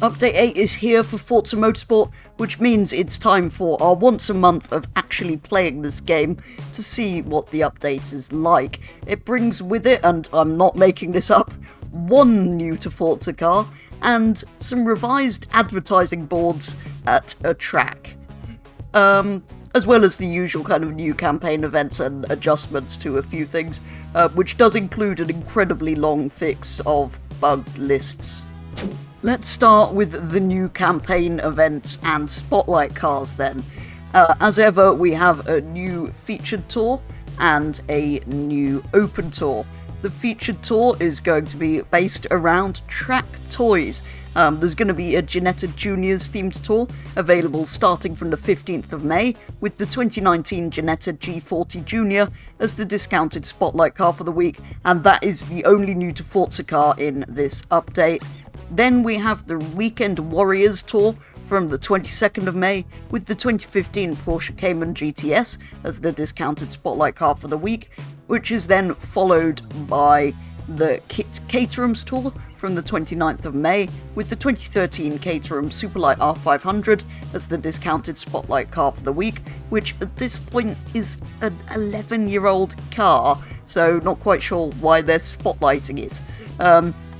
Update 8 is here for Forza Motorsport, which means it's time for our once a month of actually playing this game to see what the update is like. It brings with it, and I'm not making this up, one new to Forza car, and some revised advertising boards at a track. As well as the usual kind of new campaign events and adjustments to a few things, which does include an incredibly long fix of bug lists. Let's start with the new campaign events and spotlight cars then. As ever, we have a new featured tour and a new open tour. The featured tour is going to be based around track toys. There's going to be a Ginetta Juniors themed tour available starting from the 15th of May with the 2019 Ginetta G40 Junior as the discounted spotlight car for the week, and that is the only new to Forza car in this update. Then we have the Weekend Warriors tour from the 22nd of May with the 2015 Porsche Cayman GTS as the discounted spotlight car for the week, which is then followed by the Caterhams tour from the 29th of May with the 2013 Caterham Superlight R500 as the discounted spotlight car for the week, which at this point is an 11-year-old car, so not quite sure why they're spotlighting it.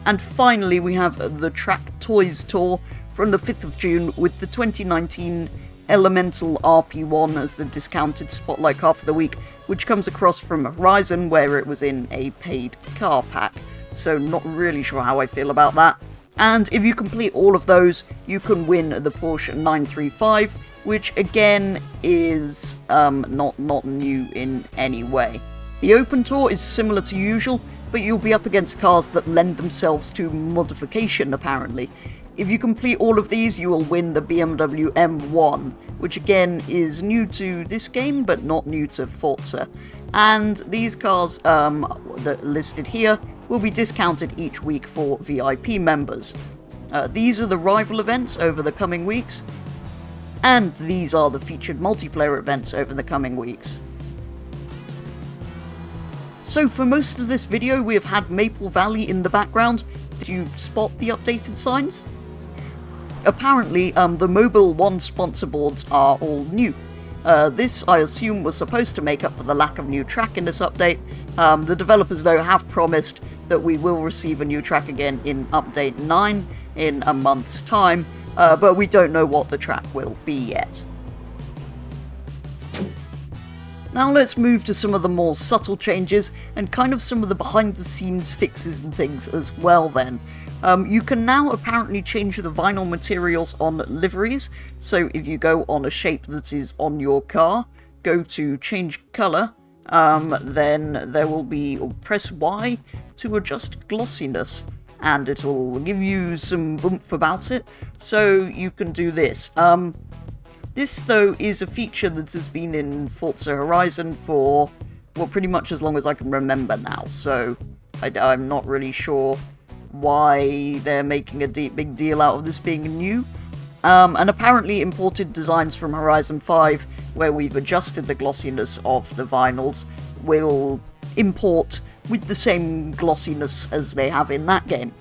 And finally we have the Track Toys tour from the 5th of June with the 2019 Elemental RP1 as the discounted spotlight car for the week, which comes across from Horizon where it was in a paid car pack. So not really sure how I feel about that. And if you complete all of those, you can win the Porsche 935, which again is not new in any way. The open tour is similar to usual, but you'll be up against cars that lend themselves to modification apparently. If you complete all of these, you will win the BMW M1, which again is new to this game, but not new to Forza. And these cars that are listed here will be discounted each week for VIP members. These are the rival events over the coming weeks, and these are the featured multiplayer events over the coming weeks. So for most of this video we have had Maple Valley in the background. Did you spot the updated signs? Apparently the Mobile 1 sponsor boards are all new. This, I assume, was supposed to make up for the lack of new track in this update. The developers though have promised that we will receive a new track again in update 9 in a month's time, but we don't know what the track will be yet. Now let's move to some of the more subtle changes and kind of some of the behind the scenes fixes and things as well then. You can now apparently change the vinyl materials on liveries, so if you go on a shape that is on your car, go to change colour, then there will be, or press Y to adjust glossiness, and it will give you some oomph about it, so you can do this. This, though, is a feature that has been in Forza Horizon for, well, pretty much as long as I can remember now, so I'm not really sure why they're making a big deal out of this being new. And apparently imported designs from Horizon 5, where we've adjusted the glossiness of the vinyls, will import with the same glossiness as they have in that game.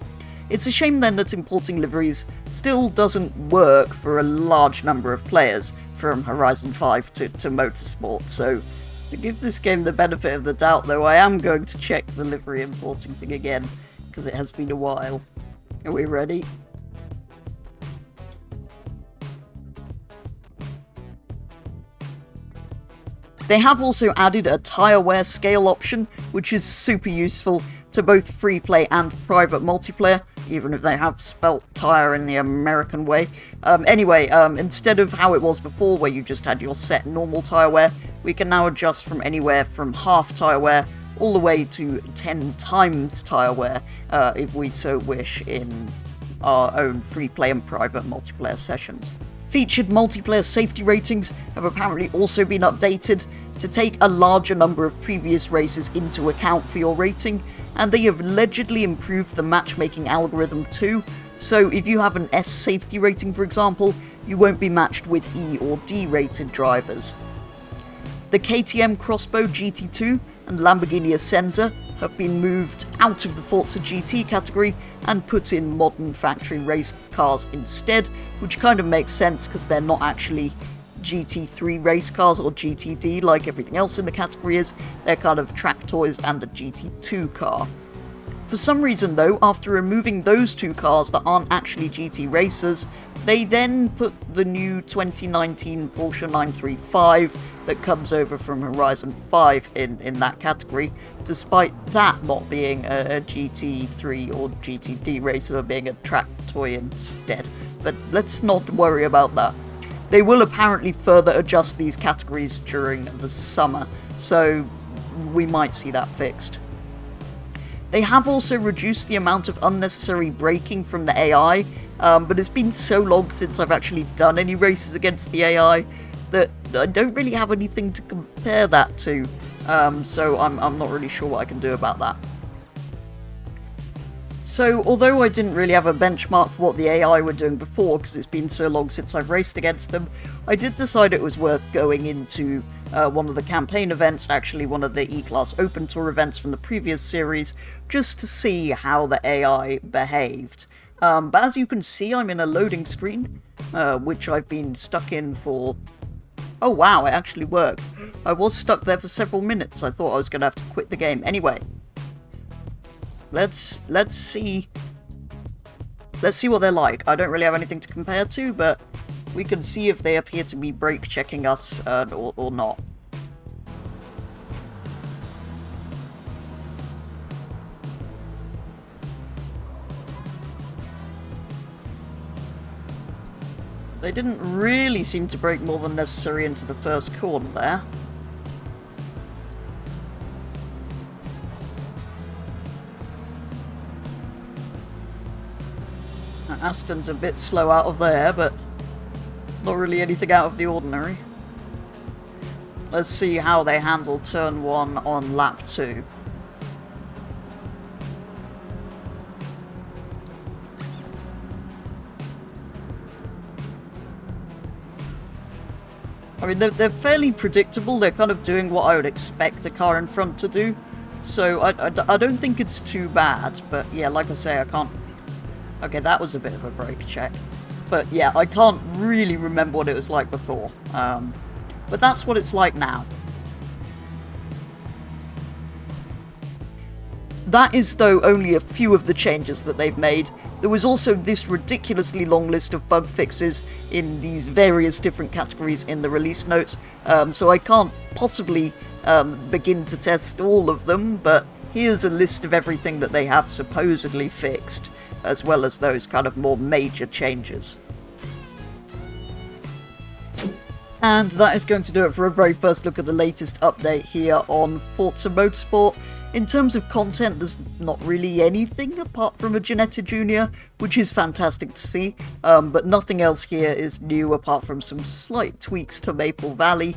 It's a shame then that importing liveries still doesn't work for a large number of players from Horizon 5 to Motorsport, so to give this game the benefit of the doubt though, I am going to check the livery importing thing again, because it has been a while. Are we ready? They have also added a tyre wear scale option, which is super useful to both free play and private multiplayer, even if they have spelt tyre in the American way. Anyway, instead of how it was before, where you just had your set normal tyre wear, we can now adjust from anywhere from half tyre wear all the way to 10 times tyre wear, if we so wish, in our own free play and private multiplayer sessions. Featured multiplayer safety ratings have apparently also been updated to take a larger number of previous races into account for your rating, and they have allegedly improved the matchmaking algorithm too, so if you have an S safety rating for example, you won't be matched with E or D rated drivers. The KTM Crossbow GT2 and Lamborghini Essenza have been moved out of the Forza GT category and put in modern factory race cars instead, which kind of makes sense because they're not actually GT3 race cars or GTD like everything else in the category is. They're kind of track toys and a GT2 car. For some reason though, after removing those two cars that aren't actually GT racers, they then put the new 2019 Porsche 935 that comes over from Horizon 5 in that category, despite that not being a GT3 or GTD racer, being a track toy instead. But let's not worry about that. They will apparently further adjust these categories during the summer, so we might see that fixed. They have also reduced the amount of unnecessary braking from the AI, but it's been so long since I've actually done any races against the AI that I don't really have anything to compare that to, so I'm not really sure what I can do about that. So, although I didn't really have a benchmark for what the AI were doing before, because it's been so long since I've raced against them, I did decide it was worth going into one of the campaign events, actually one of the E-Class Open Tour events from the previous series, just to see how the AI behaved. But as you can see, I'm in a loading screen, which I've been stuck in for... Oh wow, it actually worked. I was stuck there for several minutes. I thought I was going to have to quit the game. Anyway. Let's see what they're like. I don't really have anything to compare to, but we can see if they appear to be brake checking us or not. They didn't really seem to brake more than necessary into the first corner there. Aston's a bit slow out of there, but not really anything out of the ordinary. Let's see how they handle turn 1 on lap 2. I mean, they're fairly predictable. They're kind of doing what I would expect a car in front to do. So I don't think it's too bad. But yeah, like I say, I can't... Okay, that was a bit of a brake check. But yeah, I can't really remember what it was like before. But that's what it's like now. That is, though, only a few of the changes that they've made. There was also this ridiculously long list of bug fixes in these various different categories in the release notes, so I can't possibly begin to test all of them, but here's a list of everything that they have supposedly fixed, as well as those kind of more major changes. And that is going to do it for a very first look at the latest update here on Forza Motorsport. In terms of content, there's not really anything apart from a Ginetta Junior, which is fantastic to see, but nothing else here is new apart from some slight tweaks to Maple Valley.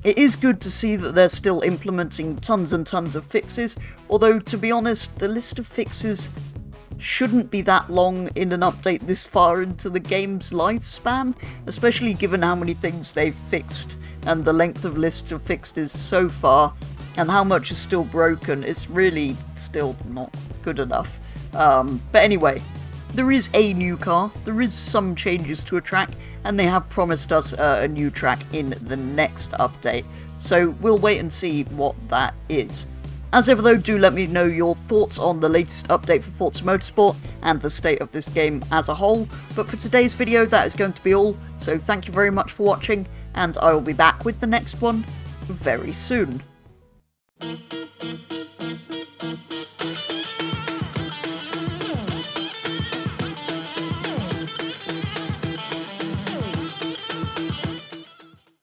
It is good to see that they're still implementing tons and tons of fixes, although to be honest, the list of fixes shouldn't be that long in an update this far into the game's lifespan, especially given how many things they've fixed and the length of list of fixes so far, and how much is still broken. It's really still not good enough. But anyway, there is a new car, there is some changes to a track, and they have promised us a new track in the next update, so we'll wait and see what that is. As ever though, do let me know your thoughts on the latest update for Forza Motorsport and the state of this game as a whole. But for today's video, that is going to be all, so thank you very much for watching, and I will be back with the next one very soon.